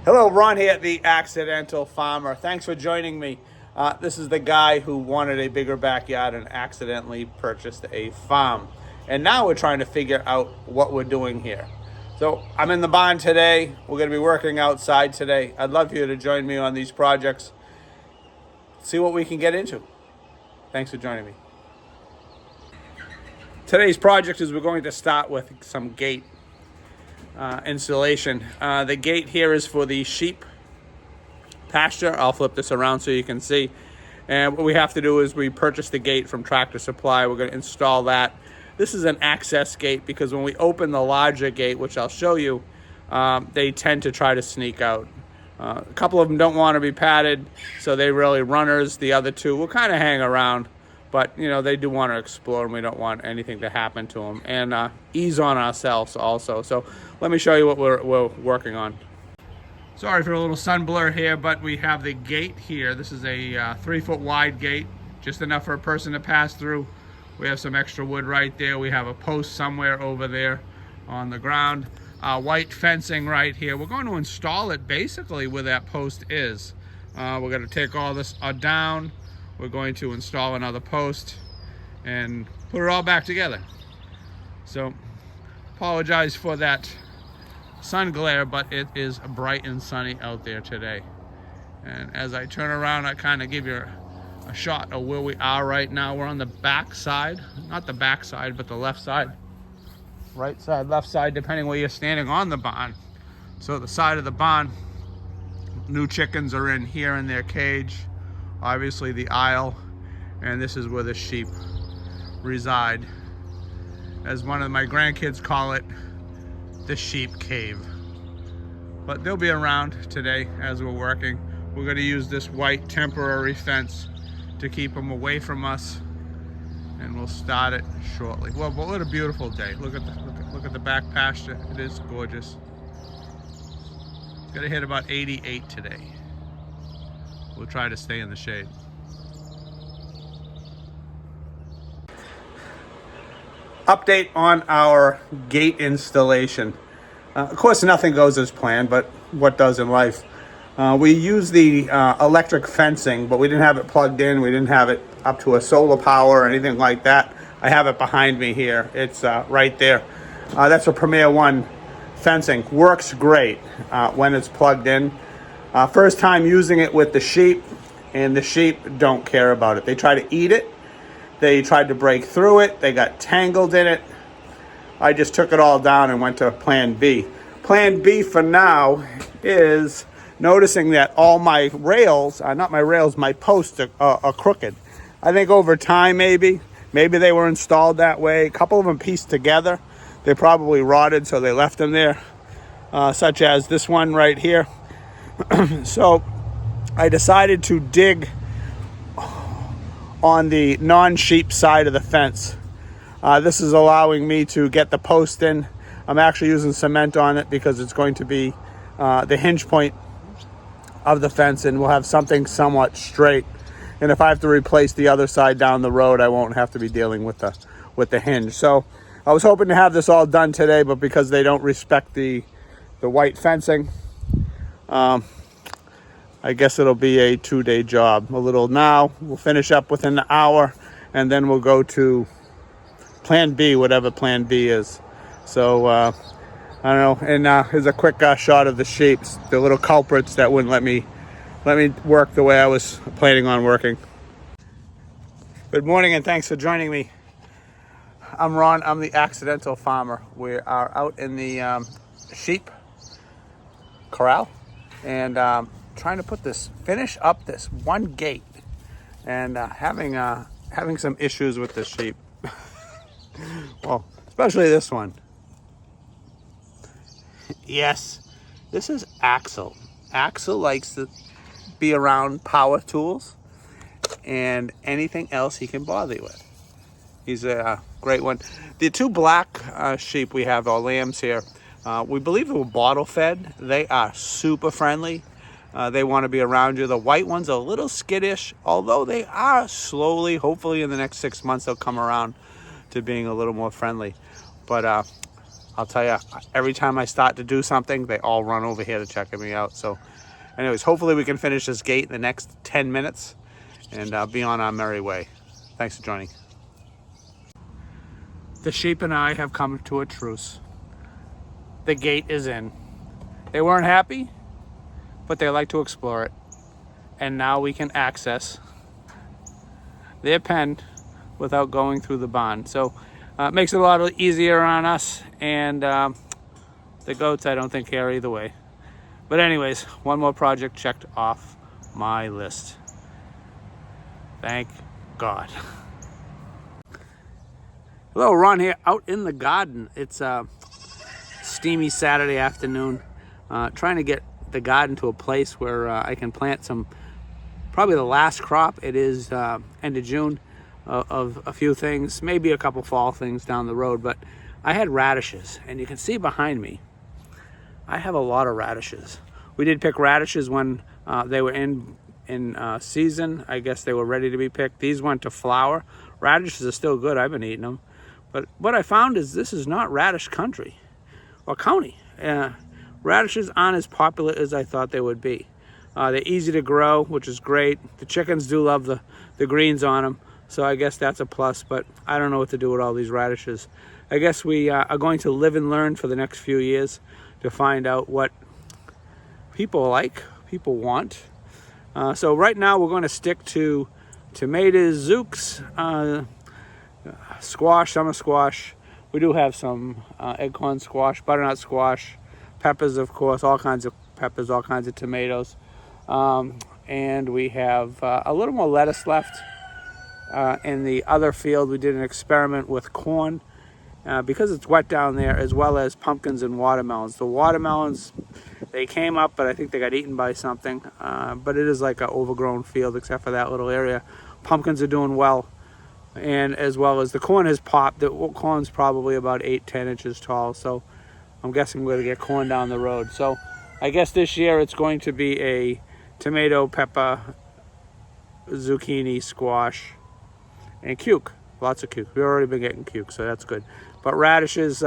Hello, Ron here at The Accidental Farmer. Thanks for joining me. This is the guy who wanted a bigger backyard and accidentally purchased a farm. And now we're trying to figure out what we're doing here. So I'm in the barn today. We're going to be working outside today. I'd love you to join me on these projects. See what we can get into. Thanks for joining me. Today's project is we're going to start with some gate installation. The gate here is for the sheep pasture. I'll flip this around so you can see. And what we have to do is we purchase the gate from Tractor Supply. We're going to install that. This is an access gate because when we open the larger gate, which I'll show you, they tend to try to sneak out. A couple of them don't want to be padded, so they really runners. The other two will kind of hang around, but you know they do want to explore, and we don't want anything to happen to them. And ease on ourselves also. So let me show you what we're working on. Sorry for a little sun blur here, but we have the gate here. This is a 3-foot wide gate, just enough for a person to pass through. We have some extra wood right there. We have a post somewhere over there on the ground. White fencing right here. We're going to install it basically where that post is. We're going to take all this down. We're going to install another post and put it all back together. So apologize for that sun glare, but it is bright and sunny out there today. And as I turn around, I kind of give you a shot of where we are right now. We're on the back side, not the back side, but the left side. Right side, left side, depending where you're standing on the barn. So the side of the barn, new chickens are in here in their cage. Obviously the aisle, and this is where the sheep reside. As one of my grandkids call it, the sheep cave. But they'll be around today as we're working. We're going to use this white temporary fence to keep them away from us, and we'll start it shortly. Well, but what a beautiful day. Look at the back pasture. It is gorgeous. It's going to hit about 88 today. We'll try to stay in the shade. Update on our gate installation. Of course, nothing goes as planned, but what does in life? We use the electric fencing, but we didn't have it plugged in. We didn't have it up to a solar power or anything like that. I have it behind me here. It's right there. That's a Premier One fencing. Works great when it's plugged in. First time using it with the sheep, and the sheep don't care about it. They try to eat it. They tried to break through it. They got tangled in it. I just took it all down and went to plan B. Plan B for now is noticing that all my rails, not my rails, my posts are crooked. I think over time maybe they were installed that way. A couple of them pieced together. They probably rotted, so they left them there, such as this one right here. So I decided to dig on the non-sheep side of the fence. This is allowing me to get the post in. I'm actually using cement on it because it's going to be the hinge point of the fence, and we'll have something somewhat straight. And if I have to replace the other side down the road, I won't have to be dealing with the hinge. So I was hoping to have this all done today, but because they don't respect the white fencing, I guess it'll be a 2-day job. A little now, we'll finish up within an hour, and then we'll go to plan B, whatever plan B is. So I don't know. And here's a quick shot of the sheep, the little culprits that wouldn't let me work the way I was planning on working. Good morning, and thanks for joining me. I'm Ron. I'm the Accidental Farmer. We are out in the sheep corral, and trying to finish up this one gate, and having some issues with the sheep. Well, especially this one. Yes, this is Axel. Axel likes to be around power tools and anything else he can bother you with. He's a great one. The two black sheep we have, or lambs here, we believe they were bottle fed. They are super friendly. They want to be around you. The white ones are a little skittish, although they are slowly, hopefully in the next 6 months, they'll come around to being a little more friendly. But I'll tell you, every time I start to do something, they all run over here to check me out. So anyways, hopefully we can finish this gate in the next 10 minutes and be on our merry way. Thanks for joining. The sheep and I have come to a truce. The gate is in. They weren't happy, but they like to explore it. And now we can access their pen without going through the barn. So it makes it a lot easier on us, and the goats I don't think care either way. But anyways, one more project checked off my list. Thank God. Hello, Ron here, out in the garden. It's a steamy Saturday afternoon, trying to get the garden to a place where I can plant some, probably the last crop. It is end of June of a few things, maybe a couple fall things down the road, but I had radishes, and you can see behind me, I have a lot of radishes. We did pick radishes when they were in season. I guess they were ready to be picked. These went to flower. Radishes are still good. I've been eating them. But what I found is this is not radish country or county. Radishes aren't as popular as I thought they would be. They're easy to grow, which is great. The chickens do love the greens on them, so I guess that's a plus, but I don't know what to do with all these radishes. I guess we are going to live and learn for the next few years to find out what people like, people want. So right now we're going to stick to tomatoes, zooks, squash, summer squash. We do have some eggcorn squash, butternut squash, peppers, of course, all kinds of peppers, all kinds of tomatoes. And we have a little more lettuce left. In the other field, we did an experiment with corn because it's wet down there, as well as pumpkins and watermelons. The watermelons, they came up, but I think they got eaten by something. But it is like an overgrown field except for that little area. Pumpkins are doing well. And as well as the corn has popped. The corn's probably about 8-10 inches tall, so I'm guessing we're going to get corn down the road. So I guess this year it's going to be a tomato, pepper, zucchini, squash, and cuke. Lots of cuke. We've already been getting cuke, so that's good. But radishes,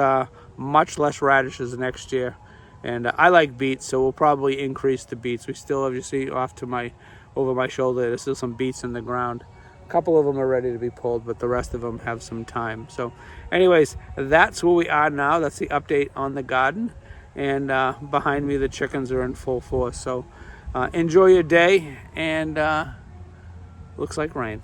much less radishes next year. And I like beets, so we'll probably increase the beets. We still have, you see, over my shoulder, there's still some beets in the ground. A couple of them are ready to be pulled, but the rest of them have some time. So anyways, that's where we are now. That's the update on the garden. And behind me, the chickens are in full force. So enjoy your day, and looks like rain.